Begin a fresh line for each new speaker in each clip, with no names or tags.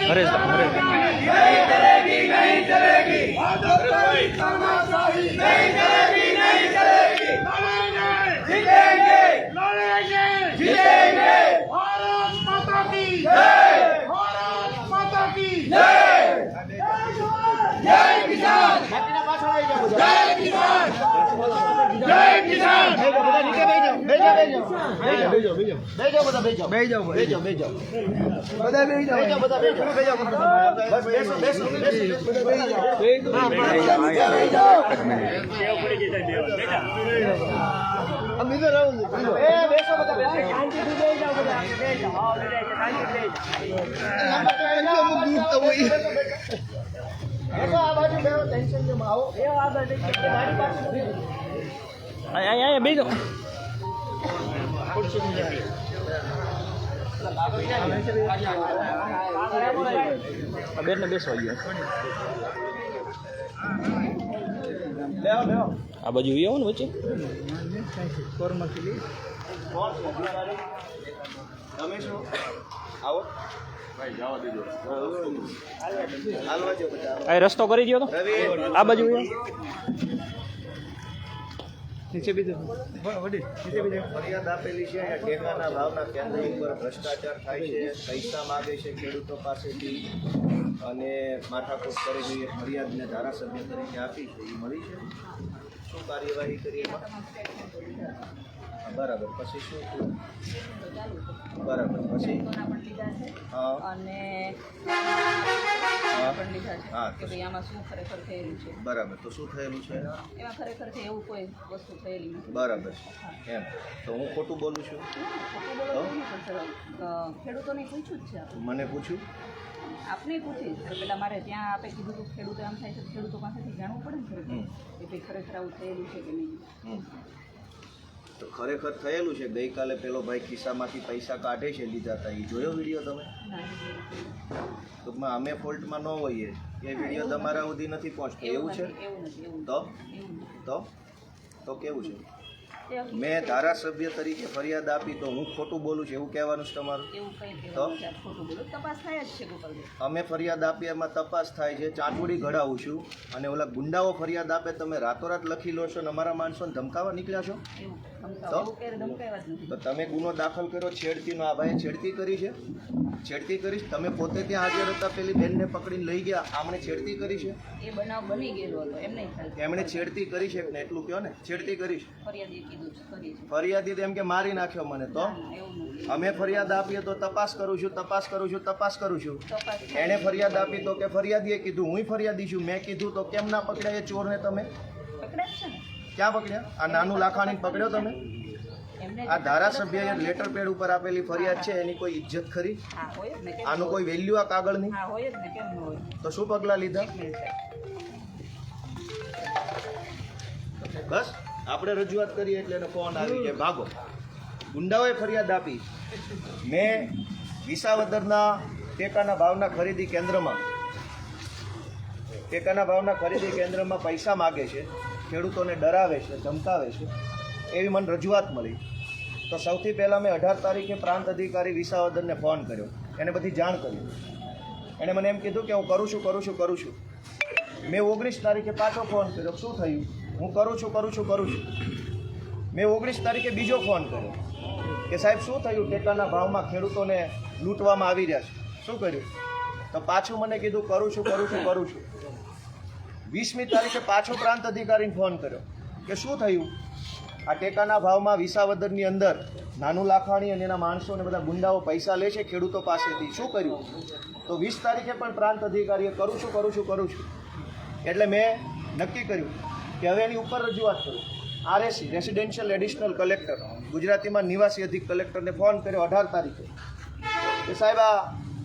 हरेश
नहीं चलेगी नहीं चलेगी तानाशाही नहीं चलेगी नहीं चलेगी जीतेंगे लड़ेंगे जीतेंगे भारत माता की जय भारत माता की जय जय किसान जय किसान जय किसान
बेजो बेन ने बेसवा गयो आ बाजू आવો ને વચ્ચે
તમે શું આવો ભાઈ જવા દેજો હાલવા જો બધા
આ રસ્તો કરી દયો તો આ બાજુ નીચે બીજો
ફરિયાદ આપેલી છે ટેકાના ભાવના કેન્દ્ર ઉપર ભ્રષ્ટાચાર થાય છે, પૈસા માગે છે ખેડૂતો પાસેથી અને માથાકૂટ કરેલી એક ફરિયાદને ધારાસભ્ય તરીકે આપી છે. એ મળી છે, શું કાર્યવાહી કરી એમાં? બરાબર, પછી શું થયું? બરાબર, પછી હા
અને
હા
પણ લીધા છે
હા,
કે ભાઈ આમાં શું ખરેખર થયેલું છે.
બરાબર, તો શું થયેલું છે?
એમાં ખરેખર છે એવું કોઈ વસ્તુ થયેલી નથી.
બરાબર છે એમ, તો હું ખોટું બોલું છું?
ખોટું બોલો તો નહીં, પણ ખેડૂતોને પૂછ્યું જ છે આપણે.
મને પૂછ્યું?
આપને પૂછીશ તો પેલા મારે ત્યાં આપે કીધું હતું ખેડૂતો આમ થાય છે, ખેડૂતો પાસેથી જાણવું પડે ને ખરેખર કે ભાઈ ખરેખર આવું થયેલું છે કે નહીં.
તો ખરેખર થયેલું છે. ગઈકાલે પેલો ભાઈ ખિસ્સામાંથી પૈસા કાઢે છે લીધા હતા, એ જોયો વિડીયો તમે? ટૂંકમાં અમે ફોલ્ટમાં ન હોઈએ, એ વિડીયો તમારા સુધી નથી પહોંચતો એવું છે?
એવું નથી. એવું
તો
એવું
તો કેવું છે?
તે હકીકત
મેં ધારાસભ્ય તરીકે ફરિયાદ આપી તો હું ખોટું બોલું છું એવું કહેવાનું છે તમારું?
એવું કંઈ કહેવાનું છે ખોટું બોલો, તપાસ થાય જ છે ગોપાલભાઈ.
અમે ફરિયાદ આપીએ એમાં તપાસ થાય છે, ચાંચુડી ઘડાવું છું, અને ઓલા ગુંડાઓ ફરિયાદ આપે તમે રાતોરાત લખી લો છો અને અમારા માણસોને ધમકાવા નીકળ્યા છો.
એવું ધમકાવા એવું ક્યારે ધમકાવ્યા જ નથી.
તો તમે ગુનો દાખલ કર્યો છેડતીનો. આ ભાઈએ છેડતી કરી છે, છેડતી કરી છે. તમે પોતે ત્યાં હાજર હતા, પેલી બેનને પકડીને લઈ ગયા, આમણે છેડતી કરી છે?
એ બનાવ બની ગયેલો હતો એમને ખ્યાલ છે.
એમણે છેડતી કરી છે ને એટલું કહો ને, છેડતી કરી છે.
ફરિયાદી કીધું છે, કરીએ છીએ.
ફરિયાદી તો એમ કે મારી નાખ્યો મને. તો
એવું નથી.
અમે ફરિયાદ આપીએ તો તપાસ કરું છું, તપાસ કરું છું, તપાસ કરું છું.
તપાસ
એણે ફરિયાદ આપી તો કે ફરિયાદીએ કીધું હું ફરિયાદી છું, મેં કીધું તો કેમ ના પકડ્યા એ ચોરને? તમે
પકડે છે ને
ક્યાં પકડ્યા? આ નાનું લાખાણીને પકડ્યો તમે?
એમને
આ ધારાસભ્યએ લેટર પેડ ઉપર આપેલી ફરિયાદ છે, એની કોઈ ઇજ્જત ખરી?
હા હોય જ ને, કેમ
આનું કોઈ વેલ્યુ આ કાગળની?
હા હોય જ ને, કેમ ન હોય.
તો શું પગલાં લીધા? બસ આપણે રજૂઆત કરીએ એટલે એને ફોન આવી કે ભાગો. ગુંડાઓએ ફરિયાદ આપી. મેં વિસાવદરના ટેકાના ભાવના ખરીદી કેન્દ્રમાં પૈસા માગે છે, ખેડૂતોને ડરાવે છે, ધમકાવે છે, એવી મને રજૂઆત મળી. તો સૌથી પહેલાં મેં 18 તારીખે પ્રાંત અધિકારી વિસાવદરને ફોન કર્યો, એને બધી જાણ કરી. એણે મને એમ કીધું કે હું કરું છું. મેં 19 તારીખે પાછો ફોન કર્યો, શું થયું? હું કરું છું. મેં 19 તારીખે બીજો ફોન કર્યો કે સાહેબ શું થયું? ટેકાના ભાવમાં ખેડૂતોને લૂંટવામાં આવી રહ્યા છે, શું કર્યું? તો પાછું મને કીધું કરું છું. 20મી તારીખે પાછો પ્રાંત અધિકારીને ફોન કર્યો કે શું થયું? આ ટેકાના ભાવમાં વિસાવદરની અંદર નાનું લાખાણી અને એના માણસો અને બધા ગુંડાઓ પૈસા લે છે ખેડૂતો પાસેથી, શું કર્યું? તો 20 તારીખે પણ પ્રાંત અધિકારીએ કરું છું. એટલે મેં નક્કી કર્યું કે હવે એની ઉપર રજૂઆત કરું. RSC રેસિડેન્શિયલ એડિશનલ કલેક્ટર, ગુજરાતીમાં નિવાસી અધિક કલેક્ટરને ફોન કર્યો 18 તારીખે કે સાહેબ આ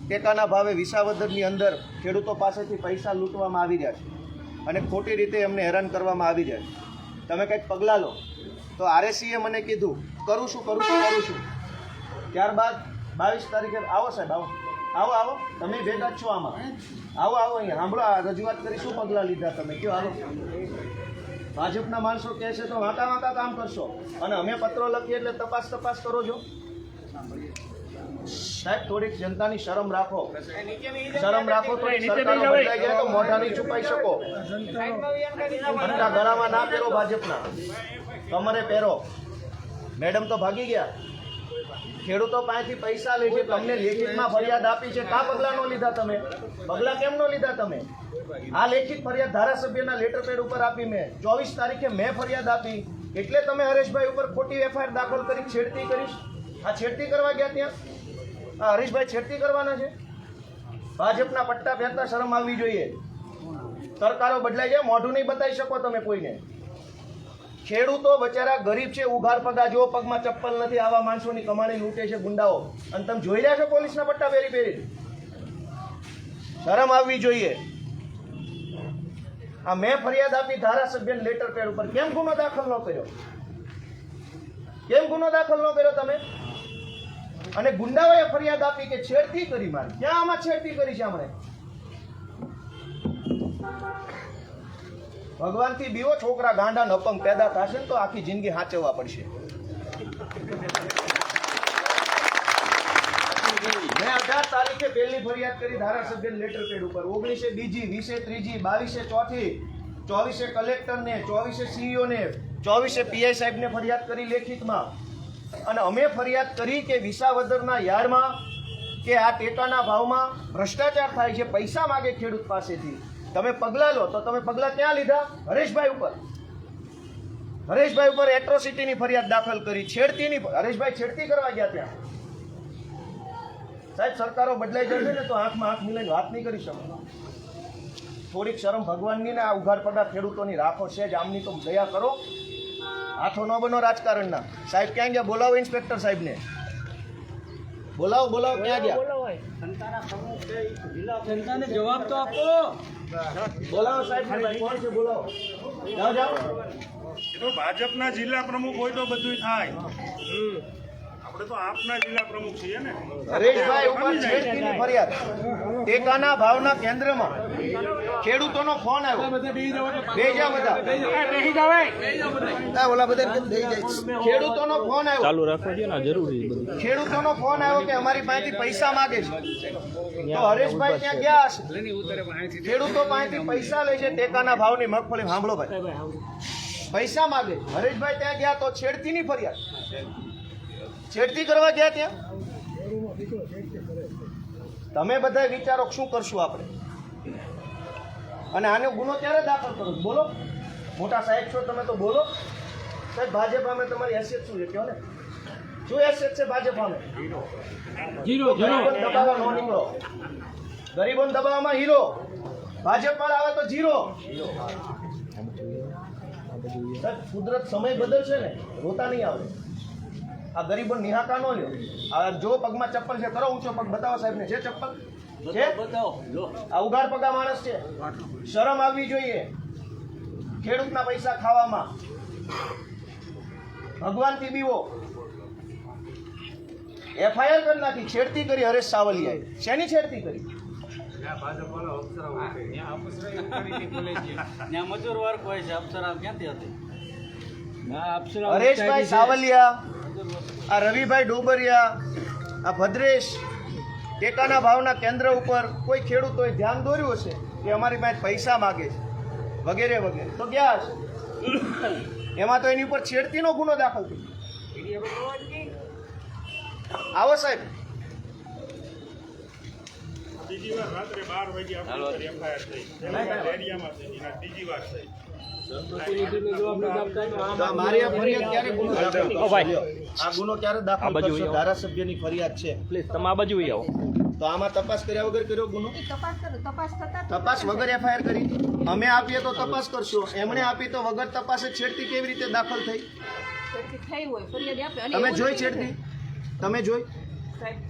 ટેકાના ભાવે વિસાવદરની અંદર ખેડૂતો પાસેથી પૈસા લૂંટવામાં આવી રહ્યા છે અને ખોટી રીતે એમને હેરાન કરવામાં આવી રહ્યા છે, તમે કંઈક પગલાં લો. તો RSCએ મને કીધું કરું છું. ત્યારબાદ 22 તારીખે આવો સાહેબ, આવો તમે ભેગા જ છો આમાં, આવો અહીંયા સાંભળો, આ રજૂઆત કરી શું પગલાં લીધા તમે કયો? હાલો. ભાજપના માણસો કહે છે તો વાંકા કામ કરશો અને અમે પત્રો લખીએ એટલે તપાસ કરો છો. સાહેબ થોડીક જનતાની શરમ રાખો, શરમ રાખો. થોડી સરકારો બદલાઈ જાય તો મોઢા નહીં છુપાઈ શકો. અંગઠા ગળામાં ના પહેરો ભાજપના, કમરે પહેરો. મેડમ તો ભાગી ગયા. ખેડૂતો પાસેથી પૈસા લે છે, તમને લેખિતમાં ફરિયાદ આપી છે, કા પગલાં ન લીધા તમે? પગલાં કેમ ન લીધા તમે? આ લેખિત ફરિયાદ ધારાસભ્યના લેટર પેડ ઉપર આપી મેં 24 તારીખે મેં ફરિયાદ આપી, એટલે તમે હરેશભાઈ ઉપર ખોટી એફઆઈઆર દાખલ કરી, છેડતી કરીશ. આ છેડતી કરવા ગયા ત્યાં? આ હરીશભાઈ છેડતી કરવાના છે? ભાજપના પટ્ટા પહેરતા શરમ આવવી જોઈએ. સરકારો બદલાઈ જાય, મોઢું નહીં બતાવી શકો તમે કોઈને. ખેડૂતો બચારા ગરીબ છે, ઉઘાર પગા, જો પગમાં ચપ્પલ નથી, આવા માણસોની કમાણી લૂંટે છે ગુંડાઓ. અને તમે જોઈ રહ્યા છો પોલીસના પટ્ટા પહેરી પહેરી. શરમ આવવી જોઈએ. આ મેં ફરિયાદ આપી ધારાસભ્યને લેટર પેડ ઉપર, કેમ ગુનો દાખલ ન કર્યો? કેમ ગુનો દાખલ ન કર્યો તમે? અને ગુંડાઓએ ફરિયાદ આપી કે છેડતી કરી મારી. ક્યાં આમાં છેડતી કરી છે હમણે? ભગવાનથી બીવો, છોકરા ગાંડા ને અપંગ પેદા થશે ને તો આખી જિંદગી સાચવવા પડશે. મેં 18 તારીખે પહેલી ફરિયાદ કરી ધારાસભ્ય લેટર પેડ ઉપર, 19 બીજી, 20 ત્રીજી, 22 ચોથી, 24 કલેક્ટરને, 24 સીઈઓ ને, 24 પીઆઈ સાહેબને ફરિયાદ કરી લેખિતમાં. અને અમે ફરિયાદ કરી કે વિસાવદરના યાર્ડમાં કે આ ટેકાના ભાવમાં ભ્રષ્ટાચાર થાય છે, પૈસા માગે ખેડૂત પાસેથી. તમે પગલાં લો. તો તમે પગલાં ક્યાં લીધા? હરેશભાઈ ઉપર. હરેશભાઈ ઉપર એટ્રોસિટીની ફરિયાદ દાખલ કરી, છેડતીની. હરેશભાઈ છેડતી કરવા ગયા ત્યાં. સાહેબ સરકારો બદલાઈ જશે ને તો આંખમાં આંખ મિલાઈને વાત નહીં કરી શકો. થોડીક શરમ ભગવાનની ને આ ઉઘાડ પગા ખેડૂતોની રાખો છે જ. આમની તો દયા કરો. હાથો ન બનો રાજકારણના. સાહેબ ક્યાં ગયા? બોલાવો ઇન્સ્પેક્ટર સાહેબને. બોલાવો બોલાવો. ક્યાં ગયા?
જનતાને જવાબ તો આપો.
બોલાવો સાહેબ. કોણ છે? બોલાવો. જાઓ જાઓ.
તો ભાજપના જિલ્લા પ્રમુખ હોય તો બધું થાય. આપણે તો આપના જિલ્લા પ્રમુખ છીએ ને.
હરેશભાઈ ઉપર છેડતીની ફરિયાદ. ટેકાના ભાવના કેન્દ્રમાં ખેડૂતોનો ફોન આવ્યો. બેજા બધા. ઓલા બધા બેહી જાય. ખેડૂતોનો ફોન આવ્યો.
ચાલુ રાખવા દો ને, આ જરૂરી છે બધું.
ખેડૂતોનો ફોન આવ્યો કે અમારી પાસેથી પૈસા માંગે છે. તો હરેશભાઈ ત્યાં ગયા હશે. ખેડૂતો પાસેથી પૈસા લે છે ટેકાના ભાવની મગફળી. સાંભળો ભાઈ, પૈસા માંગે. હરેશભાઈ ત્યાં ગયા તો છેડતીની ફરિયાદ. છેડતી કરવા ગયા ત્યાં. તમે બધા વિચારો શું કરશું આપણે? અને આનો ગુનો ક્યારે દાખલ કરો? બોલો. મોટા સાહેબ છો તમે તો બોલો. સાહેબ ભાજપ સામે તમારી હેસિયત શું છે? કહો ને. શું હેસિયત છે ભાજપ સામે? ગરીબોને દબાવવા ન નીકળો. ગરીબોને દબાવવામાં હીરો. ભાજપ વાળા આવે તો જીરો. સાહેબ કુદરત સમય બદલશે ને, રોતા નહીં આવે. આ ગરીબો નિહાકા ન લ્યો. આ જો પગમાં ચપ્પલ છે, કરો ઊંચો પગ બતાવો સાહેબને. છે ચપ્પલ? છે? આ ઉઘાડ પગા માણસ છે. શરમ આવવી જોઈએ ખેડૂતના પૈસા ખાવામાં. ભગવાનથી બીવો. એફઆઈઆર કરી નાખી. છેડતી કરી હરેશ સાવલિયાએ. શેની છેડતી કરી? હરેશભાઈ સાવલિયા, આ રવિભાઈ ડોબરિયા, આ ભદ્રેશ, ટેકાના ભાવના કેન્દ્ર ઉપર કોઈ ખેડૂતોએ ધ્યાન દોર્યું હશે કે અમારી પાસે પૈસા માગે છે વગેરે વગેરે, તો ગયા હશે. એમાં તો એની ઉપર છેડતીનો ગુનો દાખલ કર્યો. આવો સાહેબ.
બીજી વાર રાત્રે 12 વાગે આપણે એફઆઈઆર થઈ એરિયામાં થઈ. બીજી વાર થઈ.
મારી આ ફરિયાદ ક્યારે ગુનો દાખલ
ઓ ભાઈ,
આ ગુનો ક્યારે દાખલ કરશો? ધારાસભ્યની ફરિયાદ છે.
પ્લીઝ તમે આ બાજુ આવો.
તો આમાં તપાસ કર્યા વગર કર્યો ગુનો? તપાસ વગર એફઆઈઆર કરી. અમે આપીએ તો તપાસ કરશો, એમણે આપી તો વગર તપાસે છેડતી કેવી રીતે દાખલ થઈ? તમે જોઈ છેડતી? તમે જોઈ?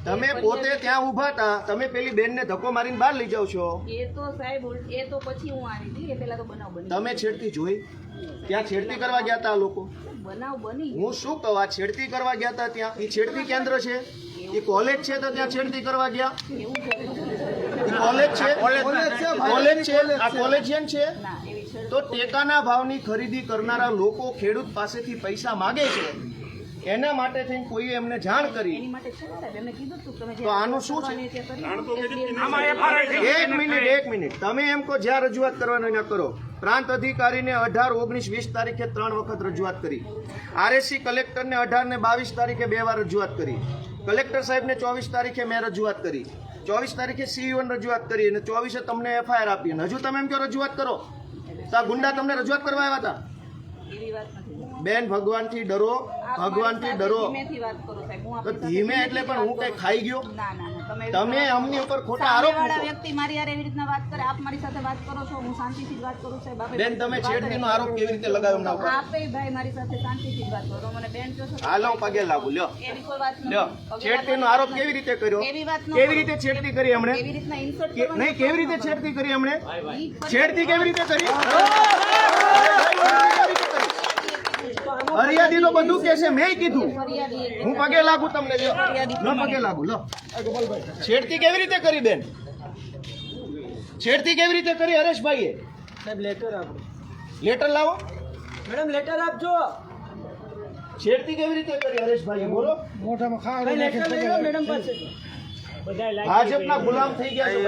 તમે પોતે ત્યાં ઊભા હતા, તમે પેલી બેનને ધક્કો મારીને બહાર લઈ જાવ છો.
એ તો સાહેબ એ તો પછી હું આવી હતી. એ પહેલા તો બનાવ બની.
તમે છેડતી જોઈ? ત્યાં છેડતી કરવા ગયા હતા લોકો.
બનાવ બની.
હું શું કહું, આ છેડતી કરવા ગયા હતા ત્યાં? એ છેડતી કેન્દ્ર છે? એ કોલેજ છે તો ત્યાં છેડતી કરવા ગયા?
એવું છે.
એ કોલેજ છે? કોલેજ છે? આ કોલેજિયન છે?
ના એવી શરત.
તો ટેકાના ભાવની ખરીદી કરનારા લોકો ખેડૂત પાસેથી પૈસા માગે છે, એના માટે થઈને કોઈએ એમને જાણ કરી.
એની માટે છે ને સાહેબ, એમને કીધું હતું કે તમે જે
તો આનું શું છે?
કરવાની તે કરી.
જાણ તો કરી જ
SDM
એક મિનિટ તમે એમ કહો જ્યાં રજૂઆત કરવાની ના કરો. પ્રાંત અધિકારીને 18, 19, 20 તારીખે 3 વખત રજૂઆત કરી. RSC કલેક્ટરને 18 ને 22 તારીખે 2 વાર રજૂઆત કરી. કલેક્ટર સાહેબને 24 તારીખે મેં રજૂઆત કરી. 24 તારીખે CEO ને રજૂઆત કરી અને 24 તમને FIR આપી. અને હજુ તમે એમ કહો રજૂઆત કરો તો આ ગુંડા તમને રજૂઆત કરવા આવ્યા હતા?
એવી વાત નથી.
બેન ભગવાનથી ડરો, ભગવાનથી ડરો.
ધીમેથી વાત કરો સાહેબ. હું
તો
આપણી સાથે
ધીમે એટલે પણ હું કઈ ખાઈ ગયો?
ના ના ના,
તમે અમની ઉપર ખોટા આરોપ
સામેવાળા
મૂકો.
વ્યક્તિ મારી યાર એવી રીતના વાત કરે, આપ મારી સાથે વાત કરો છો, હું શાંતિથી જ વાત કરું સાહેબ. આપે
બેન તમે છેડતીનો આરોપ કેવી રીતે લગાવ્યો એમના ઉપર?
આપે ભાઈ મારી સાથે શાંતિથી જ વાત કરો. મને બેન કહો છો
હાલો પગે લાગુ લ્યો
એવી કોઈ વાત
લ્યો.
નથી.
છેડતીનો આરોપ કેવી રીતે કર્યો?
એવી વાત ન
કેવી રીતે છેડતી કરી એમણે?
એવી રીતના ઇન્સર્ટ
નહીં કેવી રીતે છેડતી કરી એમણે? છેડતી કેવી રીતે કરી? ફરિયાદી તો બધું કે છે, મેં કીધું. હું પગે લાગુ તમને લ્યો. લો પગે લાગુ લો. છેડતી કેવી રીતે કરી બેન? છેડતી કેવી રીતે કરી હરેશભાઈએ?
સાહેબ લેટર આપો
લેટર લાવો.
મેડમ લેટર આપજો
છેડતી કેવી રીતે કરી હરેશભાઈએ? બોલો.
લેટર લઈ લો મેડમ પાસે
ભાજપના ગુલામ થઈ ગયા છો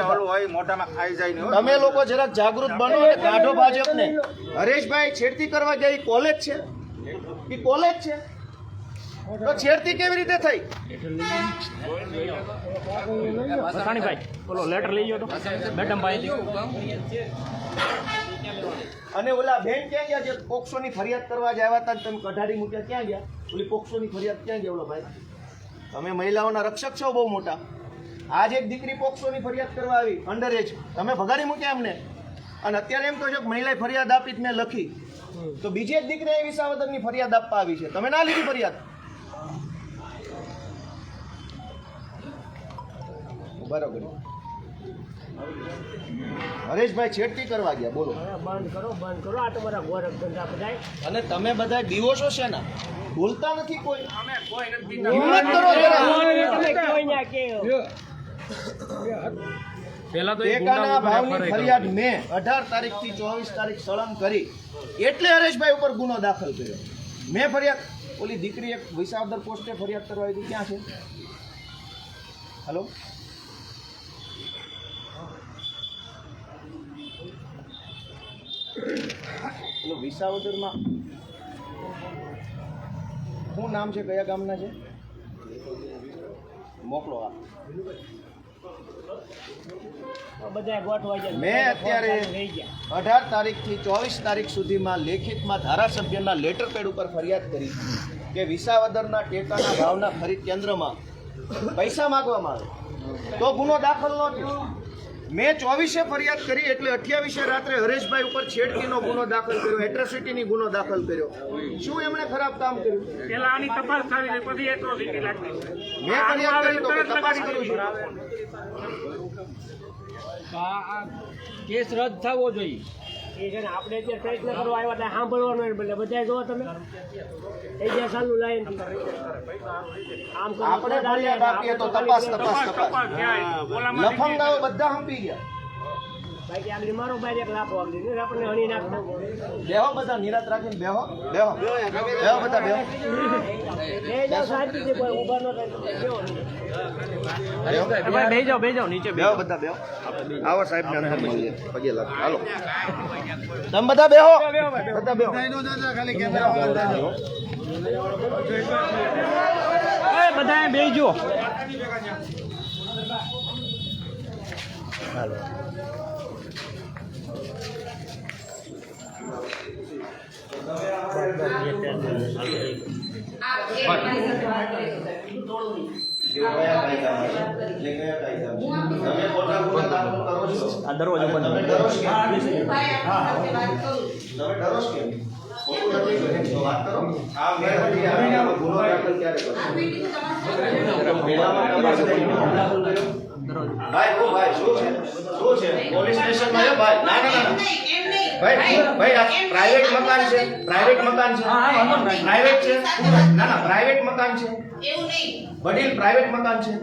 બધા. તમે લોકો જરાક જાગૃત બનો અને કાઢો ભાજપને. હરેશભાઈ છેડતી કરવા ગયા, ઈ કોલેજ છે? ઈ કોલેજ છે? તો છેડતી કેવી રીતે થઈ?
મસાણીભાઈ બોલો લેટર લઈ ગયો તો મેડમ ભાઈ
અને ઓલા બેન ક્યાં ગયા જે પોક્સોની ફરિયાદ કરવા જ આવ્યા હતા? તમે કઢાડી મૂક્યા ક્યાં ગયા? ઓલી પોક્સોની ફરિયાદ ક્યાં ગયા ઓલા ભાઈ? તમે મહિલાઓના રક્ષક છો બહુ મોટા. આજ એક દીકરી પોક્સોની ફરિયાદ કરવા આવી અંડર એજ, તમે ભગાડી મૂક્યા એમને. અને અત્યારે એમ કહો છો કે મહિલાએ ફરિયાદ આપી મેં લખી. તો બીજી એક દીકરી વિસાવદરની ફરિયાદ આપવા આવી છે, તમે ના લીધી ફરિયાદ? બરોબર. હરેશભાઈ છેડતી કરવા ગયા, બોલો.
બંધ કરો આ તમારા ગોરખ ધંધા બધાય
અને તમે બધા દિવસો છે ને બોલતા નથી કોઈ. હિંમત કરો જરા. ટેકાના ભાવની ફરિયાદ મેં 18 તારીખથી 24 તારીખ સળંગ કરી એટલે હરેશભાઈ ઉપર ગુનો દાખલ કર્યો. મેં ફરિયાદ ઓલી દીકરી એક વિસાવદર પોસ્ટે ફરિયાદ કરવા આવી હતી, ક્યાં છે? હલો પેલો વિસાવદરમાં શું નામ છે, કયા ગામના છે? મોકલો. આ
બધા ગોઠવાઈ જાય.
મેં અત્યારે 18 તારીખથી 24 તારીખ સુધીમાં લેખિતમાં ધારાસભ્યના લેટર પેડ ઉપર ફરિયાદ કરી કે વિસાવદરના ટેકાના ભાવના ખરીદ કેન્દ્રમાં પૈસા માંગવામાં આવે તો ગુનો દાખલ ન થયો. મેં 24 ફરિયાદ કરી એટલે 28 રાત્રે હરેશભાઈ ઉપર છેડતીનો ગુનો દાખલ કર્યો, એટ્રોસિટીની ગુનો દાખલ કર્યો. શું એમણે ખરાબ કામ કર્યું?
પેલા આની તપાસ થવી પછી એટ્રોસિટી લાગતી.
મેં ફરિયાદ કરી તો કે તપાસ કરું છું.
કેસ રદ થવો જોઈએ. એ છે ને આપણે જે પ્રયત્ન કરવા આવ્યા હતા સાંભળવાનો એટલે બધા જોવો તમે એ જે સાલું લાઈન આમ કરો
આપણે ફરિયાદ આપીએ તો તપાસ. લફંગાઓ બધા હંપી ગયા.
બાકી આગળ મારો બાર એક લાફો આગળ આપણને હણી નાખતો
બેહો બધા નિરાત રાખીને બેહો બધા બેહો.
એ જાવ શાંતિથી કોઈ ઊભા ન થાય બેહી જાઓ નીચે
બેહો બધા બેહો. આવો સાહેબ ને અંદર મળીએ, પગે લાગો. હાલો તમે બધા બેહો, બધા બેહો.
બધા બેહી જો.
હાલો
આ દરવાજો બંધ.
તમે ડરો છો કેમ? ખોટું નથી કર્યું તો વાત કરો. આ મેં હજી આનો ગુનો દાખલ ક્યારે કર્યો? મેળામાં તપાસ કરી ગુનો દાખલ કર્યો. ભાઈ ઓ ભાઈ શું છે પોલીસ સ્ટેશનમાં છે ભાઈ? ના ભાઈ આ પ્રાઇવેટ મકાન છે, પ્રાઇવેટ છે. ના પ્રાઇવેટ મકાન છે
એવું નહીં.
વડીલ, પ્રાઇવેટ મકાન છે,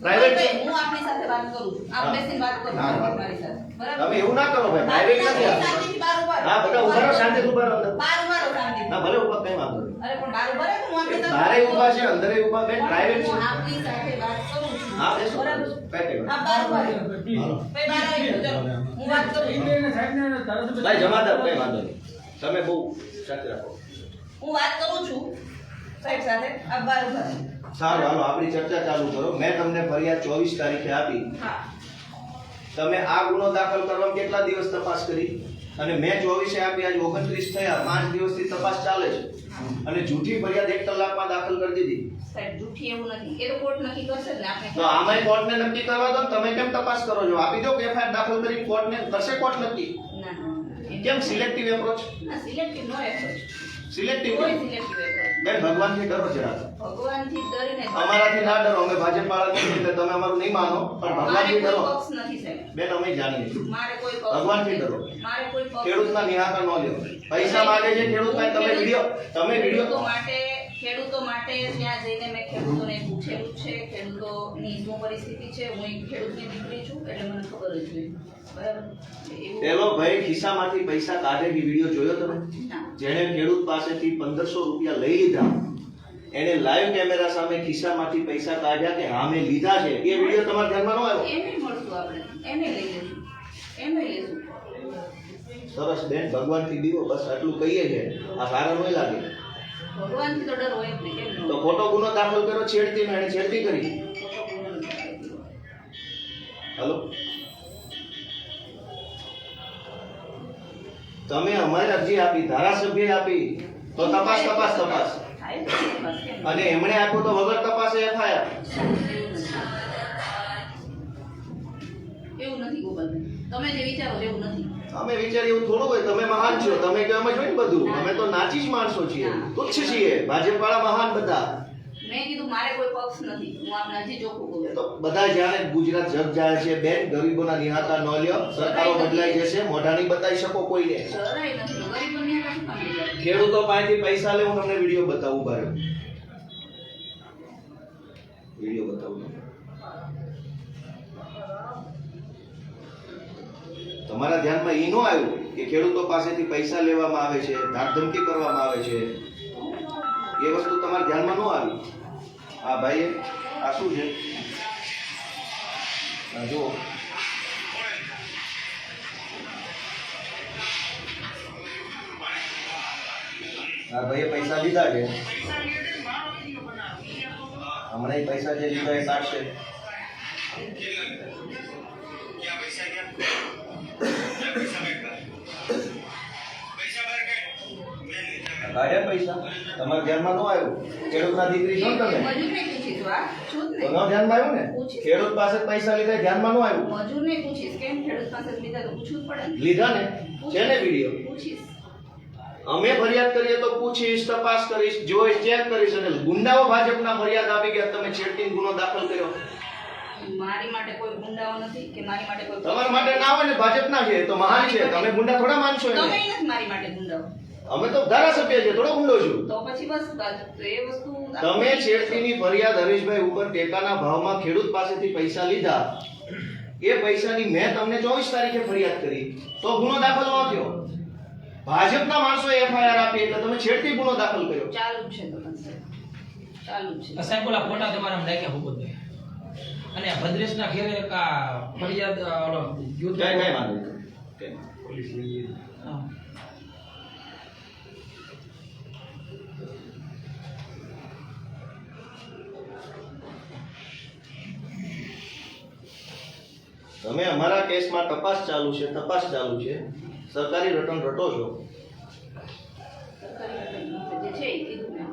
પ્રાઇવેટ છે.
હું આપની સાથે વાત કરું છું. આપ બેસીને વાત કરો મારી સાથે. બરાબર?
તમે એવું ના કરો ભાઈ, પ્રાઇવેટ નથી આ.
શાંતિથી બાર ઉભા રહો.
હા બધા ઉભા રહો, શાંતિથી ઉભા રહો.
બાર ઉભા રહો શાંતિથી.
ના ભલે ઉભા કઈ વાંધો નહીં.
અરે પણ બાર ઉભા રહો તો
બારે ઊભા છે, અંદરે ઊભા, બેન પ્રાઇવેટ છે.
હું આપની સાથે વાત કરું છું.
હા, બેસો.
બરાબર.
કઈ કઈ
આ બાર વાગે. ભાઈ બાર વાગે ચાલો. હું વાત કરું છું.
ભાઈ જમાદાર કઈ વાંધો નહીં, તમે બહુ શાંતિ રાખો.
હું વાત કરું છું સાહેબ સાથે. આ બાર ઉભા છે.
સારું, હાલો આપણી ચર્ચા ચાલુ કરો. મેં તમને ફરિયાદ 24 તારીખે આપી.
હા.
તમે આ ગુનો દાખલ કરવામાં કેટલા દિવસ તપાસ કરી? અને મેં 24 આપી, આજ 29 થયા, 5 દિવસથી તપાસ ચાલે છે. અને જૂઠી ફરિયાદ 1 કલાકમાં દાખલ કરી દીધી.
સાહેબ જૂઠી એવું નથી. એ તો કોર્ટ નક્કી કરશે ને આપણે.
તો આમાંય કોર્ટને નક્કી કરવા દો ને, તમે કેમ તપાસ કરો છો? આપી દો એફઆઈઆર દાખલ કરી, કોર્ટને કરશે કોર્ટ નક્કી.
ના ના
કેમ સિલેક્ટિવ એપ્રોચ?
ના સિલેક્ટિવ નો એપ્રોચ.
સિલેક્ટિવ
કોઈ સિલેક્ટિવ એપ્રોચ.
બેન ભગવાનથી ડરો જરા.
ભગવાનથી ડરીને
અમારાથી ના ડરો, અમે ભાજપ વાળા નથી એટલે તમે અમારું નહીં માનો, પણ
મારે
ભગવાનથી
કોઈ
ડરો.
પક્ષ નથી સાહેબ.
બેન અમે જાણીએ છીએ.
મારે કોઈ પક્ષ
ભગવાનથી
નથી.
ડરો.
મારે કોઈ પક્ષ
ખેડૂતના નિહાળા ન લ્યો. પૈસા માંગે છે ખેડૂત પાસે, તમે વિડિયો
ખેડૂતો માટે ત્યાં જઈને મેં ખેડૂતોને પૂછેલું છે. ખેડૂતોની શું પરિસ્થિતિ છે. હું એક ખેડૂતની દીકરી છું એટલે મને ખબર જ હોય. બરાબર. એવું
પેલો ભાઈ ખિસ્સામાંથી પૈસા કાઢે કે વિડિયો જોયો તમે?
ના.
જેણે ખેડૂત પાસેથી 1500 રૂપિયા લઈ લીધા, એને લાઈવ કેમેરા સામે ખિસ્સામાંથી પૈસા કાઢ્યા કે હા મેં લીધા છે, એ વિડિયો તમારા ધ્યાનમાં ન આવ્યો?
એને મળશું આપણે. એને લઈ લઈશું. એને લઈશું.
સરસ બેન, ભગવાનથી બીવો, બસ આટલું કહીએ છે. આ સારા ન લાગે
ભગવાનથી તો ડર હોય જ નહીં. કેમ ન
તો
હોય?
ખોટો ગુનો દાખલ કર્યો, છેડતી, એને છેડતી કરી.
ખોટો ગુનો નથી કર્યો.
હલો, તમે અમારી અરજી આપી, ધારાસભ્યએ આપી, તો તપાસ.
થાય છે તપાસ. કેમ
અને એમણે આપ્યું તો વગર તપાસે એફઆઈઆર.
એવું નથી ગોપાલભાઈ. તમે જે વિચારો છો એવું નથી.
અમે વિચારીએ એવું થોડું હોય. તમે મહાન છો, તમે કે અમે જોઈને બધું. અમે તો નાચી જ માણસો છીએ, તુચ્છ છીએ. ભાજપ વાળા મહાન બધા.
મેં કીધું મારે કોઈ પક્ષ નથી. હું આપને હજી ચોખ્ખું કહું
તો બધા જાણે ગુજરાત જગ જાય છે. બેન ગરીબોના નિહાતા ન લ્યો. સરકારો બદલાઈ જશે, મોઢાની બતાવી શકો કોઈને.
જરાય નથી. ગરીબોને આ કામ કામ નહીં.
ખેડૂતો પાસેથી પૈસા લે, હું તમને વિડીયો બતાવું. બારે વિડીયો બતાવું. તમારા ધ્યાનમાં એ ન આવ્યું કે ખેડૂતો પાસેથી પૈસા લેવામાં આવે છે, ધાકધમકી કરવામાં આવે છે? એ વસ્તુ તમારા ધ્યાનમાં ન આવી? હા ભાઈ, આ શું છે? આ જુઓ. આ ભાઈએ પૈસા લીધા છે, હમણાં એ પૈસા જે લીધા એ કાઢશે. કાઢ્યા પૈસા, તમારા ધ્યાનમાં ન આવ્યું? ખેડૂતના દીકરી છો ને તમે,
મજૂરને પૂછીશ. વાત છું જ
તો
ને.
ન ધ્યાનમાં આવ્યું ને? ખેડૂત પાસે પૈસા લીધા, ધ્યાનમાં ન આવ્યું?
મજૂરને પૂછીશ. કેમ ખેડૂત પાસે લીધા તો પૂછવું જ પડે ને.
લીધા ને છે ને વિડીયો?
પૂછીશ.
અમે ફરિયાદ કરીએ તો પૂછીશ, તપાસ કરીશ, જોઈશ, ચેક કરીશ. અને ગુંડાઓ ભાજપના ફરિયાદ આપી ગયા, તમે છેડતીને ગુનો દાખલ કર્યો.
મારી માટે કોઈ ગુંડાઓ નથી કે મારી માટે કોઈ
તમારા માટે ના હોય ને, ભાજપના છે તો મહાન છે. તમે ગુંડા થોડા માનશો
તમે
એને?
નથી મારી માટે ગુંડાઓ.
અમે તો ધારાસભ્ય છે, થોડો ગુંડો છું.
તો પછી બસ એ વસ્તુ
તમે છેડતીની ફરિયાદ હરીશભાઈ ઉપર ટેકાના ભાવમાં ખેડૂત પાસેથી પૈસા લીધા, એ પૈસાની મેં તમને 24 તારીખે ફરિયાદ કરી, તો ગુનો દાખલ ન થયો. ભાજપના માણસોએ એફઆઈઆર આપી એટલે તમે છેડતી ગુનો દાખલ કર્યો.
ચાલુ જ છે તો ચાલુ જ છે.
સાહેબ ઓલા ફોટા તમારા નાખ્યા ભૂપતભાઈ અને ભદ્રેશના ઘેરે કા ફરિયાદ ઓલો યુદ્ધ
કઈ વાંધો નહીં.
હા.
તમે અમારા કેસમાં તપાસ ચાલુ છે, સરકારી રટણ રટો છો.
જે છે એ કીધું મેં.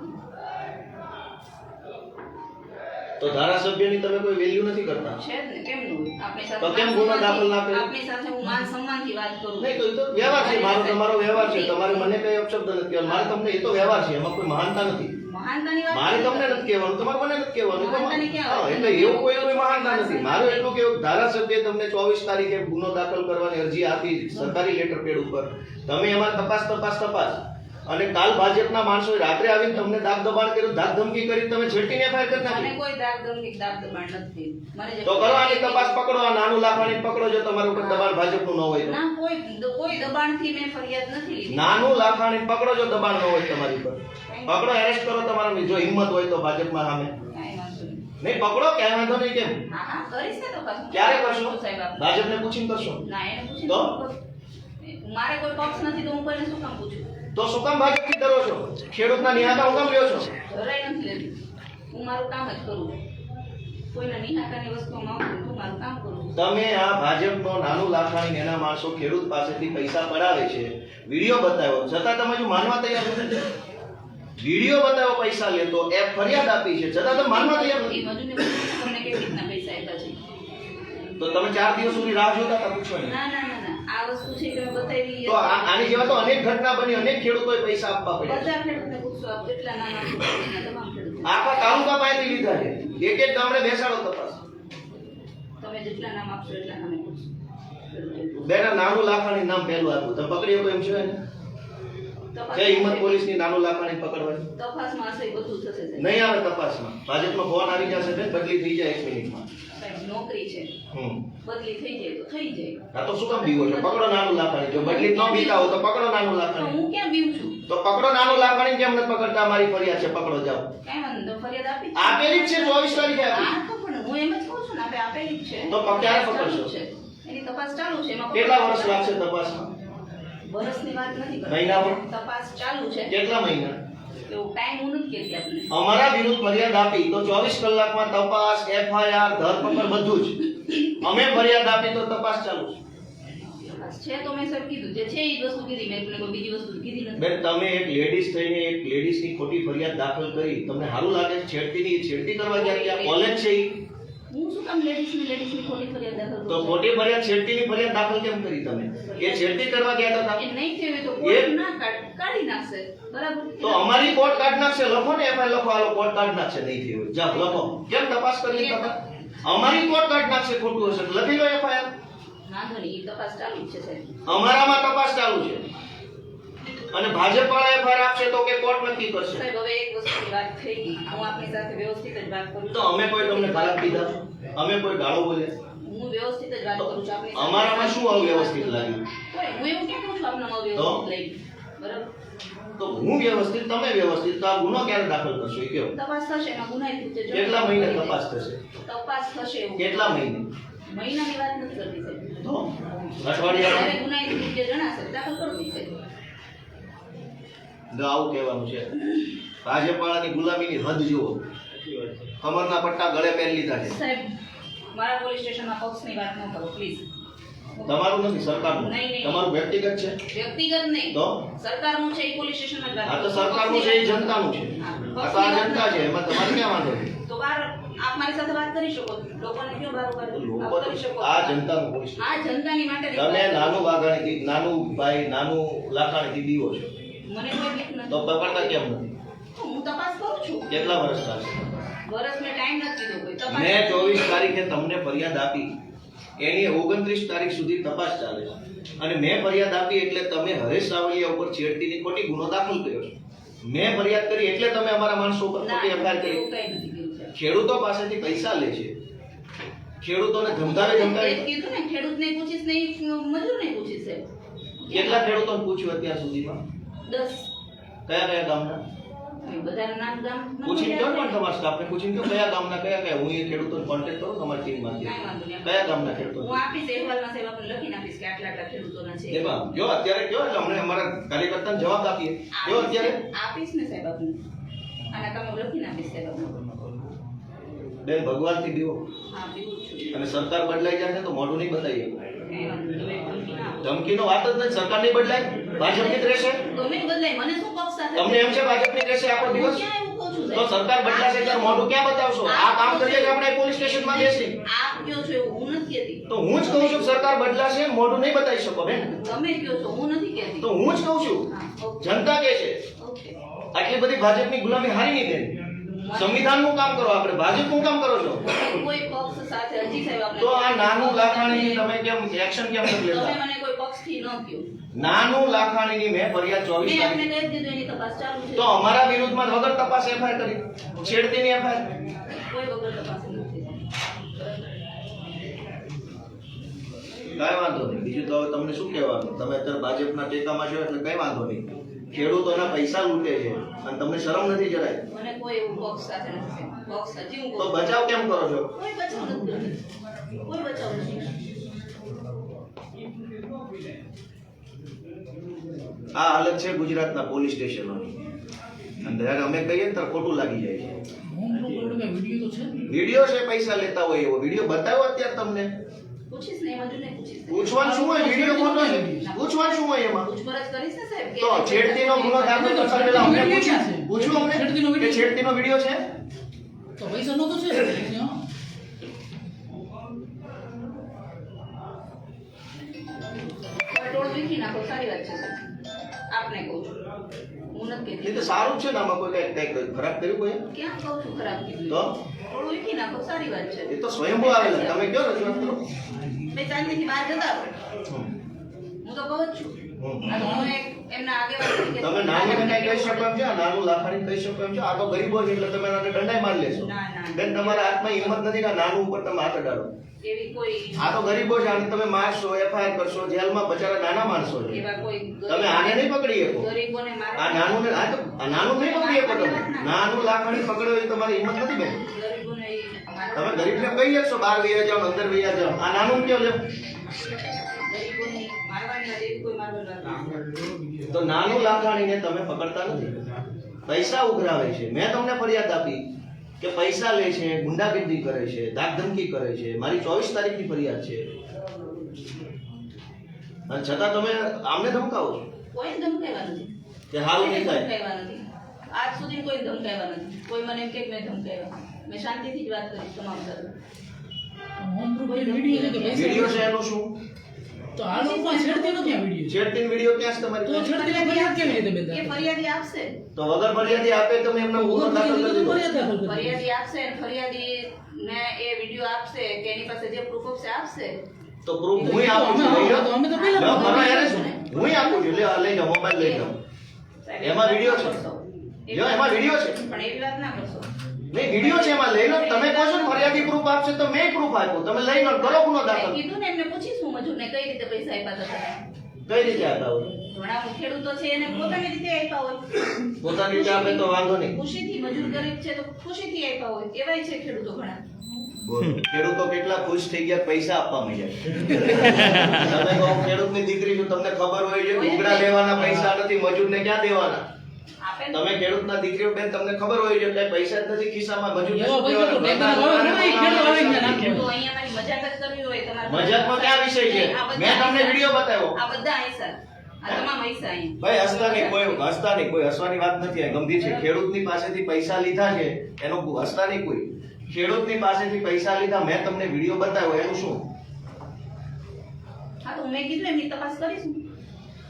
તો ધારાસભ્યની તમે કોઈ વેલ્યુ નથી કરતા.
છે જ ને. કેમ ન હોય? આપણી સાથે
તો કેમ ગુનો દાખલ ના કર્યો?
આપણી સાથે હું માન સન્માનથી વાત કરું.
નહીં તો એ તો વ્યવહાર છે, મારો તમારો વ્યવહાર છે. તમારે મને કઈ અપશબ્દ નથી કહેવાનો, મારે તમને એ તો વ્યવહાર છે, એમાં કોઈ મહાનતા નથી.
મહાનતાની વાત
મારે
નથી
તમને નથી કહેવાનું, તમારે મને નથી કહેવાનું.
મહાનતાની ક્યાં
હા,
વાત?
એટલે એવું કોઈ મહાનતા નથી. મારું એટલું કેવું, ધારાસભ્ય તમને 24 તારીખે ગુનો દાખલ કરવાની અરજી આપી સરકારી લેટર પેડ ઉપર. તમે એમાં તપાસ અને કાલ ભાજપના માણસોએ રાત્રે આવીને તમને દાબ દબાણ કર્યું, ધાક ધમકી કરી, તમે છેટીને એફઆઈઆર કરી
મને
નાખી.
કોઈ દાગ ધમકી દાગ દબાણ નથી. મને જે
તો કરો આની તપાસ, પકડો આ નાનું લાખાણી પકડો, જો તમારા ઉપર દબાણ ભાજપનું ન હોય તો.
ના કોઈ દબાણથી મેં ફરિયાદ નથી લીધી.
નાનું લાખાણી પકડો, જો દબાણ ન હોય તમારી ઉપર.
કંઈ
પકડો, એરેસ્ટ કરો તમારા, જો હિંમત હોય તો ભાજપમાં સામે.
કાંઈ વાંધો નહીં.
નહીં પકડો, ક્યાંય વાંધો નહીં. કેમ
હા હા કરીશ ને તપાસ.
ક્યારે કરશો?
સાહેબ આપ.
ભાજપને પૂછીને કરશો?
ના એને પૂછી
તો?
મારે કોઈ પક્ષ નથી તો હું કોઈને શું કામ પૂછું?
તો શું કામ ભાજપથી ડરો છો? ખેડૂતના નિહાતા હું કામ લ્યો છો?
જરાય નથી લેતી. હું મારું કામ જ કરું. કોઈના નિહાકાની વસ્તુમાં આવું છું, મારું કામ કરું છું.
તમે આ ભાજપનો નાનું લાખાણી એના માણસો ખેડૂત પાસેથી પૈસા પડાવે છે, વિડીયો બતાવ્યો, છતાં તમે જો માનવા તૈયાર નથી. વિડીયો બતાવ્યો પૈસા લેતો, એ ફરિયાદ આપી છે, છતાં તમે માનવા તૈયાર
એ
નથી.
મજૂરને પૂછો તમને કેવી રીતના પૈસા આપ્યા છે.
તો તમે 4 દિવસ સુધી રાહ જોતા હતા, પૂછો નહીં.
ના ના ના ના આ વસ્તુ છે કે મેં બતાવી.
તો આની જેવા તો અનેક ઘટના બની, અનેક ખેડૂતોએ પૈસા આપવા પડ્યા.
બધા ખેડૂતને પૂછો આપ જેટલા નાના ખેડૂતોના તમામ ખેડૂતો.
આખા તાલુકા પાસેથી લીધા છે. એક એક ગામડે બેસાડો તપાસ.
તમે જેટલા નામ આપશો એટલા નામે પૂછો.
બેના નાનું લાખાણી નામ પહેલું આપ્યું, તમે પકડી શકો એમ છે ને?
તપાસ-
જય હિંમત પોલીસની નાનું લાખાણી પકડવાની.
તપાસમાં હશે એ બધું થશે સાહેબ.
નહીં આવે તપાસમાં. ભાજપનો ફોન આવી જશે બેન, બદલી થઈ જાય 1 મિનિટમાં.
સાહેબ નોકરી છે બદલી થઈ જાય તો થઈ જાય.
આ તો શું કામ બીવો છો? પકડો નાનું લાખાણી. જો બદલી જ ન બીતા હો તો પકડો નાનું
તો
લાખાણી.
હું ક્યાં બીવું છું?
તો પકડો નાનું લાખાણી. કેમ નથી પકડતા? મારી ફરિયાદ છે, પકડો જાઓ.
કાંઈ વાંધો નહીં, તો ફરિયાદ આપી જ છે.
આપેલી જ છે, 24 તારીખે આપી.
હા તો પણ હું એમ જ કહું છું ને આપણે આપેલી જ છે.
તો ક્યારે પકડશો?
ચાલુ છે. એની તપાસ ચાલુ છે. એમાં
કેટલા વર્ષ લાગશે તપાસમાં?
વર્ષની વાત નથી કરતી.
મહિનાઓ?
તપાસ ચાલુ છે.
કેટલા મહિના?
એવું ટાઈમ હું નથી કહેતી આપને.
અમારા વિરુદ્ધ ફરિયાદ આપી તો 24 કલાકમાં તપાસ, FIR, ધરપકડ બધું જ. અમે ફરિયાદ આપી તો તપાસ ચાલુ છે.
તપાસ છે તો મેં સર કીધું જે છે એ જ વસ્તુ કીધી. મેં તમને કોઈ બીજી વસ્તુ કીધી નથી.
બેન, તમે એક લેડીઝ થઈને એક લેડીઝની ખોટી ફરિયાદ દાખલ કરી, તમને સારું લાગે છે? છેડતી કરવા ગયા ત્યાં કોલેજ છે ઈ?
હું શું કામ લેડીઝની ખોટી ફરિયાદ દાખલ કરું?
તો ખોટી ફરિયાદ, છેડતીની ફરિયાદ દાખલ કેમ કરી તમે? એ છેડતી કરવા ગયા હતા
એ
તમે?
નહીં થયું હોય તો કોર્ટ ના કાઢી નાખશે. બરાબર?
તો અમારી કોર્ટ કાઢ નાખશે. લખો ને FIR લખો, હાલો કોર્ટ કાઢ નાખશે. નહીં થયું હોય જાઓ લખો. કેમ તપાસ કરી તમે? અમારી કોર્ટ કાઢ નાખશે. ખોટું હશે તો લખી લો FIR.
વાંધો નહીં, એ તપાસ ચાલુ જ છે સાહેબ.
અમારામાં તપાસ ચાલુ છે અને ભાજપ વાળા FIR આપશે તો કે કોર્ટ નક્કી કરશે.
સાહેબ હવે એક વસ્તુની વાત થઈ ગઈ. હું આપની સાથે વ્યવસ્થિત જ વાત કરું
તો
છું.
અમે કોઈ તમને ખરાબ કીધા? અમે કોઈ ગાળો બોલ્યા?
હું વ્યવસ્થિત જ વાત કરું છું આપની સાથે.
અમારામાં શું અવ્યવસ્થિત લાગ્યું?
કોઈ હું એવું કેમ કહું છું આપનામાં વ્યવસ્થિત લઈ. બરાબર?
તો હું વ્યવસ્થિત, તમે વ્યવસ્થિત, તો આ ગુનો ક્યારે દાખલ કરશો એ કહો.
તપાસ થશે એમાં ગુનાહિત રીતે જો
કેટલા મહિને તપાસ થશે?
તપાસ થશે એવું.
કેટલા મહિને?
મહિનાની વાત નથી કરતી સાહેબ.
તો અઠવાડિયા?
જ્યારે ગુનાહિત રીતે જણાશે દાખલ કરવી છે.
આવું કહેવાનું છે. ભાજપ વાળાની ગુલામીની હદ જુઓ. કમરના પટ્ટા ગળે પહેરી લીધા છે.
સાહેબ મારા પોલીસ સ્ટેશનમાં પક્ષની વાત ન કરો પ્લીઝ.
તમારું નથી, સરકારનું.
નહીં, નહીં.
તમારું વ્યક્તિગત છે.
વ્યક્તિગત નહીં.
તો
સરકારનું છે એ પોલીસ સ્ટેશનમાં જ વાત
આ તો
કરો.
સરકારનું છે, એ જનતાનું છે. આ તો આ જનતા છે, એમાં તમારે ક્યાં વાંધો છે?
તો બાર આપ મારી સાથે વાત કરી શકો. લોકોને કયો બાર આપ
લોકો
કરી શકો.
આ જનતાનું પોલીસ સ્ટેશન.
આ જનતાની માટે
તમે નાનું વાઘાણીથી, નાનું ભાઈ, નાનું લાખાણીથી બીવો છો,
મને કોઈ બીક નથી.
તો પકડતા કેમ નથી?
હું તપાસ કરું છું.
કેટલા વર્ષ લાગશે?
વર્ષ મેં ટાઈમ નથી કીધો કોઈ તપાસ.
મેં 24 તારીખે તમને ફરિયાદ આપી, એની 29 તારીખ સુધી તપાસ ચાલે છે અને મેં ફરિયાદ આપી એટલે તમે હરેશ સાવલિયા ઉપર છેડતીની ખોટી ગુનો દાખલ કર્યો છે. મેં ફરિયાદ કરી એટલે તમે અમારા માણસો ઉપર
ના,
ખોટી FIR કરી.
એવું કંઈ નથી કીધું સાહેબ.
ખેડૂતો પાસેથી પૈસા લે છે, ખેડૂતોને ધમકાવે
એ જ
ધમકાવે.
કીધું ને ખેડૂતને પૂછીશ નહીં મજૂરને પૂછીશ સાહેબ.
કેટલા ખેડૂતોને પૂછ્યું અત્યાર સુધીમાં?
10
કયા કયા ગામના?
બધાનું નામ ગામ
પૂછીને કહો ને પણ તમારા સ્ટાફને પૂછીને કહો કયા ગામના કયા કયા. હું એ ખેડૂતોને કોન્ટેક્ટ કરું તમારી ટીમમાંથી.
કાંઈ વાંધો નહીં.
કયા ગામના ખેડૂતો?
હું આપીશ અહેવાલમાં સાહેબ આપણે લખીને આપીશ કે આટલા આટલા ખેડૂતોના છે.
એમાં જો અત્યારે કયો એટલે અમને અમારા કાર્યકર્તાને જવાબ આપીએ. જો અત્યારે
આપીશ ને સાહેબ આપને આના તમે લખીને આપીશ સાહેબ આપને.
બેન ભગવાનથી દીવો
હા પીવું જ છું.
અને સરકાર બદલાઈ જાય છે તો મોઢું નહીં બતાવીએ.
કાંઈ વાંધો નહીં. તમે ધમકી ના આપો.
ધમકીનો વાત જ નથી. સરકાર નહીં બદલાય, ભાજપની જ રહેશે.
ગમે તે બદલાય મને શું પક્ષ સાથે
તમને એમ છે ભાજપની રહેશે આખો
હું
દિવસ?
ક્યાં એવું કહું છું
તો
સાહેબ?
સરકાર બદલાશે ત્યારે મોઢું ક્યાં બતાવશો? આ કામ કરીએ કે આપણે પોલીસ સ્ટેશનમાં બેસી?
આપ કયો છો એવું હું નથી કહેતી.
તો હું જ કહું છું કે સરકાર બદલાશે, મોઢું નહીં બતાવી શકો બેન.
તમે કયો છો હું નથી કહેતી.
તો હું જ કહું છું,
હા, ઓકે.
જનતા કહે છે.
ઓકે.
આટલી બધી ભાજપની ગુલામી હારી નહીં બેન. સંવિધાનનું કામ કરો, આપણે ભાજપનું કામ કરો છો.
કોઈ પક્ષ સાથે હજી સાહેબ આપણે
તો આ નાનું લાખાણીની તમે કેમ એક્શન કેમ નથી
તમે
લેતા?
મને કોઈ પક્ષથી ન કહો.
નાનું લાખાણીની મેં ફરિયાદ 24
મેં આપને
તારીખ.
કહી દીધું એની તપાસ ચાલુ છે.
તો અમારા વિરુદ્ધમાં વગર તપાસ FIR કરી, છેડતીની FIR.
કોઈ વગર તપાસ નથી.
કાંઈ વાંધો નહીં. બીજું તો હવે તમને શું કહેવાનું? તમે અત્યારે ભાજપના ટેકામાં છો એટલે કઈ વાંધો નહીં. ખેડૂતોના પૈસા લૂંટે છે અને તમને શરમ નથી જરાય?
મને કોઈ એવું બોક્સ સાથે નથી. બોક્સ હજી હું
તો બચાવ કેમ કરો છો?
કોઈ બચાવ નથી કરતી. કોઈ બચાવ નથી.
આ હાલત છે ગુજરાતના પોલીસ સ્ટેશનોની. અને જ્યારે અમે કહીએ ને ત્યારે ખોટું લાગી જાય છે. વિડીયો છે પૈસા લેતા હોય એવો વિડીયો બતાવ્યો અત્યારે તમને?
પૂછીશ ને એમાં જો નહીં પૂછીશ.
પૂછવાનું શું હોય? વિડીયો ખોટો છે. પૂછવાનું શું હોય એમાં?
પૂછપરછ કરીશ ને સાહેબ.
તો છેડતીનો ગુનો દાખલ કરતા પહેલા અમને પૂછ્યું અમને કે છેડતીનો વિડીયો છે?
તો પૈસા નહોતો છે.
ટોળ વીખી નાખો સારી વાત છે સાહેબ. આપને કહું છું. હું નથી
એ
કહેતી.
તો સારું છે ને, આમાં કોઈ કઈ ખરાબ કર્યું કોઈ?
ક્યાં કહું છું ખરાબ કીધું?
તો
ટોળ વીખી નાખો સારી વાત છે.
એ તો સ્વયંભૂ આવેલા. તમે કયો રજૂઆત કરો?
મેં શાંતિથી બહાર જતા રહો. હું તો કહું જ છું. આ તો હું એમના આગેવાન તરીકે
તમે નાનું કઈ કહી શકો એમ છો? આ નાનું લાખાણી કહી શકો એમ છો? આ તો ગરીબો છે એટલે તમે આને દંડાઈ મારી લેશો.
ના, ના.
બેન, તમારા હાથમાં હિંમત નથી કે આ નાનું ઉપર તમે હાથ અડાડો.
એવી કોઈ
આ તો ગરીબો છે, આને તમે મારશો, એફઆઈઆર કરશો, જેલમાં બચારા નાના માણસો છે.
એવા કોઈ
તમે આને નહીં પકડી શકો.
ગરીબોને
આ
મારવા
નાનું આ નાનું નહીં પકડી શકો તમે. નાનું લાખાણી પકડ્યો એ તમારી હિંમત નથી બેન.
ગરીબોને
તમે ગરીબને કહી શકશો બહાર વૈયા જાઓ, અંદર વૈયા જાઓ. આ નાનું કયો લ્યો?
ગરીબોને મારવાની નથી, એવી કોઈ મારવાની નથી.
તો નાનું લાખાણીને તમે પકડતા નથી. પૈસા ઉઘરાવે છે. મેં તમને ફરિયાદ આપી કે પૈસા લે છે, ગુંડાગીરી કરે છે, ધાકધમકી કરે છે. મારી 24 તારીખની ફરિયાદ છે. અને છતાં તમે આમને ધમકાવો છો
કોઈને ધમકાવ્યા નથી.
કે હાલ નહીં થાય.
ધમકાવ્યા નથી. આજ સુધી કોઈ ધમકાવ્યા નથી. કોઈ મને એમ કે મેં ધમકાવ્યા. મેં શાંતિથી જ વાત કરી તમામ સાથે.
વિડીયો છે એનું શું?
તો આ લોકોમાં છેડતીનો ક્યાં વિડીયો છે?
છેડતીનો વિડીયો ક્યાં છે તમારી
તો
પાસે?
છેડતીનો ફરિયાદ કેવી રીતે
એ
બેન?
ફરિયાદી આપશે.
તો વગર ફરિયાદી આપે તમે એમનો ગુનો દાખલ કરી દો.
ફરિયાદ દાખલ કરી.
ફરિયાદી આપશે અને ફરિયાદી ને એ વિડીયો આપશે કે એની પાસે જે પ્રૂફ છે આપશે.
તો પ્રૂફ હું આપું છું. લઈ લો.
અમે તો પહેલા
લો, ફરવા યારે શું? હું આપું છું. લે, આ લઈ જાઓ, મોબાઈલ લઈ જાઓ.
સાહેબ,
એમાં વિડીયો છે.
કરશો.
લ્યો, એમાં વિડીયો છે.
પણ એવી વાત ના કરશો.
નહીં, વિડીયો છે, એમાં લઈ લો. તમે કહો છો ને ફરિયાદી પ્રૂફ આપશે તો મેં પ્રૂફ આપ્યો. તમે લઈ લો, કરો ગુનો
મેં
દાખલ.
કીધું ને એમને પૂછીશું મજૂરને કઈ રીતે પૈસા આપ્યા હતા તમે.
કઈ રીતે આપ્યા હોય?
ઘણા ખેડૂતો છે એને પોતાની રીતે આપ્યા હોય.
પોતાની રીતે આપે તો વાંધો નહીં.
ખુશીથી મજૂર ગરીબ છે તો ખુશીથી આપ્યા હોય. એવાય છે ખેડૂતો ઘણા.
બોલો. ખેડૂતો કેટલા ખુશ થઈ ગયા પૈસા આપવા માંડ્યા. તમે કહો ખેડૂતની દીકરી છું, તમને ખબર હોય છે ઘૂંઘરા લેવાના પૈસા નથી, મજૂરને ક્યાં દેવાના?
આપે ને
તમે ખેડૂતના દીકરીઓ બેન, તમને ખબર હોય છે કે પૈસા જ નથી ખિસ્સામાં, મજૂરને
એવા
શું
પૈસા તો ટેકાના ભાવે
દેવાના?
નહીં, ખેડૂત આવે ને નાખે.
તો અહીંયા મારી મજાક જ કરવી હોય તમારે.
મજાકમાં ક્યાં વિષય છે?
આ બધા
મેં તમને
અહીંસા.
વિડીયો બતાવ્યો.
આ બધા અહીંસા. આ તમામ અહીંસા અહીંયા.
ભાઈ હસતાની કોઈ હસવાની વાત નથી. આ ગંભીર છે. ખેડૂતની પાસેથી પૈસા લીધા છે એનો હસતાની કોઈ. ખેડૂતની પાસેથી પૈસા લીધા, મેં તમને વિડીયો બતાવ્યો, એનું શું?
હા તો મેં કીધું એમની તપાસ કરીશું.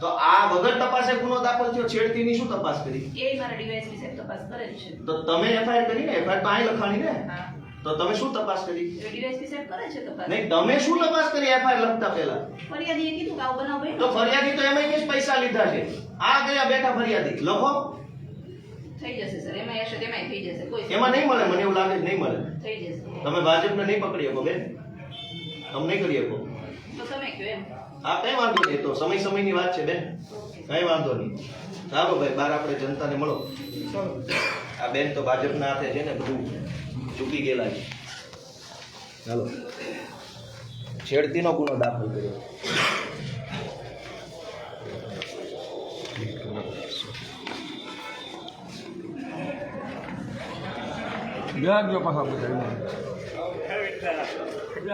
તો આ વગર તપાસે ગુનો દાખલ થયો, છેડતીની શું તપાસ કરી?
એ મારા ડીવાયએસપી સાહેબ તપાસ કરે છે.
તો તમે એફઆઈઆર કરી ને? એફઆઈઆર તો અહીં લખાણી ને?
હા.
તો તમે શું તપાસ કરી?
ડીવાયએસપી સાહેબ કરે છે તપાસ.
નહીં, તમે શું તપાસ કરી એફઆઈઆર લખતા પહેલા?
ફરિયાદીએ કીધું કે આવો બનાવ બન્યો.
તો ફરિયાદી તો એમાં કે પૈસા લીધા છે. આ ગયા બેઠા ફરિયાદી લખો.
થઈ જશે સર. એમાં હશે તેમાંય થઈ જશે. કોઈ
એમાં નહીં મળે, મને એવું લાગે છે નહીં મળે.
થઈ જશે.
તમે ભાજપને નહીં પકડી શકો બેન, તમે નહીં કરી શકો.
તો તમે કહો એમ.
આ કઈ વાંધો નહીં, તો સમયની વાત છે બેન, કઈ વાંધો નહીં. ચાલો ભાઈ, બહાર આપણે જનતાને મળો. આ બેન તો ભાજપના હાથે છે ને બધું ચૂકી ગયેલા છે. ચાલો, છેડતીનો ગુનો દાખલ કર્યો.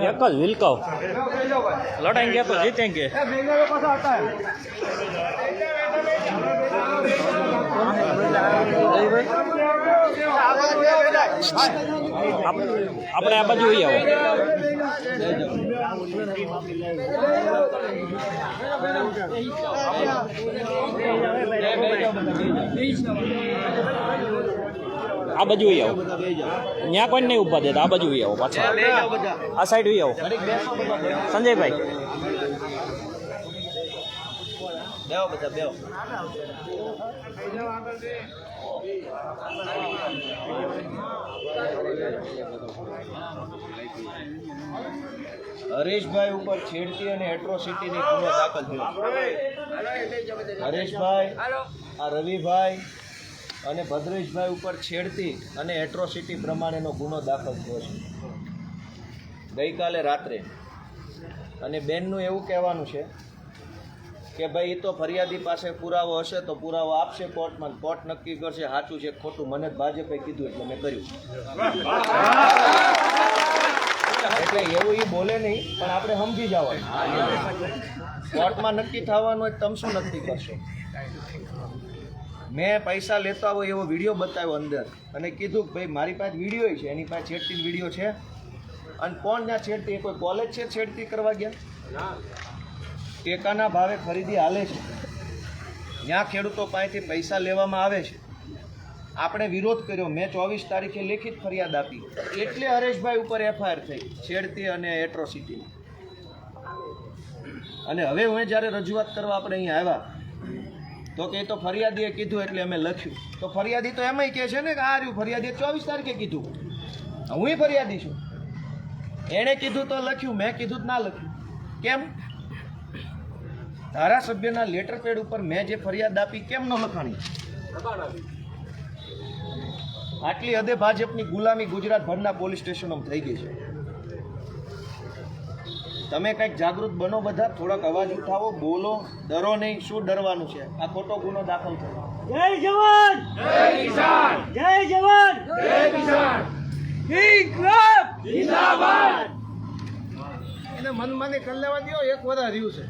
एक જ વિલકાવ લડાएंगे तो जीतेंगे આપણે આ બાજુ આવો આ બાજુ આવો, ત્યાં કોઈ નહીં ઉભા દેતા. આ બાજુ આવો, પાછા આ સાઈડ આવો. સંજયભાઈ
બેહો બધા બેહો. હરેશભાઈ ઉપર છેડતી અને એટ્રોસિટીની ગુનો દાખલ થયો. હરેશભાઈ આ રવિભાઈ અને ભદ્રેશભાઈ ઉપર છેડતી અને એટ્રોસિટી પ્રમાણેનો ગુનો દાખલ થયો છે ગઈકાલે રાત્રે. અને બેનનું એવું કહેવાનું છે કે ભાઈ એ તો ફરિયાદી પાસે પુરાવો હશે તો પુરાવો આપશે કોર્ટમાં, કોર્ટ નક્કી કરશે સાચું છે ખોટું. મને જ ભાજપે કીધું એટલે મેં કર્યું. એટલે એવું એ બોલે નહીં, પણ આપણે સમજી જવાનું. કોર્ટમાં નક્કી થવાનું હોય તમે શું નક્કી કરશો? મેં પૈસા લેતા હોય એવો વિડીયો બતાવ્યો અંદર અને કીધું કે ભાઈ મારી પાસે વિડીયો છે, એની પાસે છેડતી વિડીયો છે. અને કોણ ત્યાં છેડતી? કોઈ કોલેજ છે છેડતી કરવા ગયા? ટેકાના ભાવે ખરીદી હાલે છે, ત્યાં ખેડૂતો પાસેથી પૈસા લેવામાં આવે છે. આપણે વિરોધ કર્યો. મેં 24 તારીખે લેખિત ફરિયાદ આપી, એટલે હરેશભાઈ ઉપર એફઆઈઆર થઈ છેડતી અને એટ્રોસિટી. અને હવે હું જ્યારે રજૂઆત કરવા આપણે અહીંયા આવ્યા તો કે તો ફરિયાદીએ કીધું એટલે અમે લખ્યું. તો ફરિયાદી તો એમાંય કહે છે ને કે આ રહ્યું ફરિયાદીએ 24 તારીખે કીધું. હું ફરિયાદી છું. એણે કીધું તો લખ્યું, મેં કીધું ના લખ્યું. કેમ? ધારાસભ્યના લેટર પેડ ઉપર મેં જે ફરિયાદ આપી કેમ ન લખાણી? આટલી હદે ભાજપની ગુલામી ગુજરાતભરના પોલીસ સ્ટેશનોમાં થઈ ગઈ છે. તમે કંઈક જાગૃત બનો, બધા થોડાક અવાજ ઉઠાવો, બોલો, ડરો નહીં. શું ડરવાનું છે? આ ખોટો ગુનો દાખલ થયો.
જય જવાન જય કિસાન, જય જવાન જય કિસાન, ઇન્કલાબ જિંદાબાદ.
એને મનમાની કરી લેવા દો. એક વર્ષ રહ્યું છે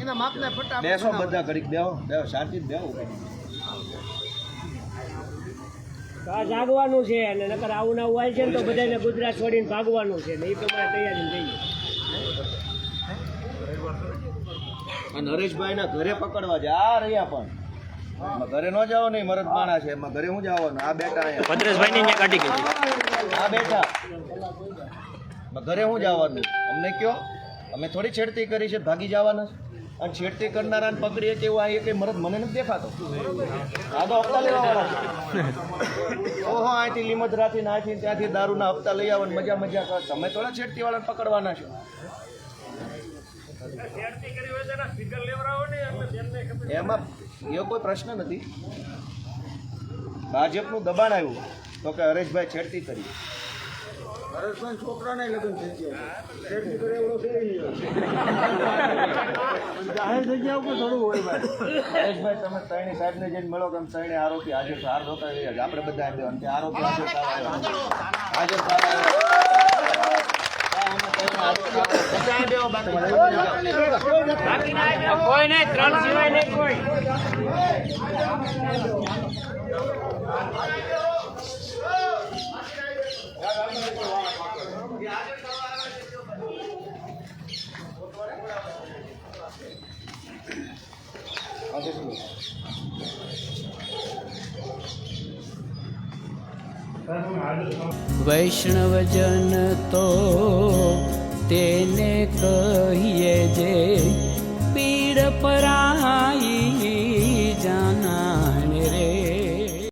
એના માપને ફટાફટ બેસો, બધા ઘડીક બેહો, શાંતિ બેહો.
આ જાગવાનું છે અને નકર આવું ના હોય છે ને તો બધાને ગુજરાત છોડીને ભાગવાનું છે ને એ પ્રમાણે તૈયારી થઈ ગઈ.
અને નરેશભાઈના ઘરે પકડવા છે. આ રહ્યા પણ ઘરે ન જાઓ નહીં, મરદ માણા છે. એમાં ઘરે હું જવાનું? આ બેઠા અહીંયા
ભદ્રેશભાઈ ને કાઢી ગઈ.
આ બેઠા ઘરે હું જવાનું? અમને કયો, અમે થોડી છેડતી કરી છે ભાગી જવાના. અને છેડતી કરનારાને પકડીએ કે એવું આ એક મરદ મને નથી દેખાતો. આ તો હપ્તા લેવા વાળા છે. ઓહો, અહીંથી લીમત રાખીને અહીંથી ત્યાંથી દારૂના હપ્તા લઈ આવવાને મજા મજા કર. તમે થોડા છેડતી વાળાને પકડવાના છો. એમાં એવો કોઈ પ્રશ્ન નથી. ભાજપનું દબાણ આવ્યું તો કે હરેશભાઈ છેડતી કરી. હરેશભાઈ છોકરાને લગ્ન થઈ ગયા, છેડતી કરે એવડો જાહેર જગ્યા ઉપર થોડું હોય. ભાઈ હરેશભાઈ તમે ત્રણેય સાહેબને જઈને મળો કે ત્રણેય આરોપી હાજર હાર ધોતા આપણે બધા આરોપી હાજર
કોઈ નહીં, 3 સિવાય નહીં કોઈ.
વૈષ્ણવજન તો તેને કહીએ જે પીડ પરા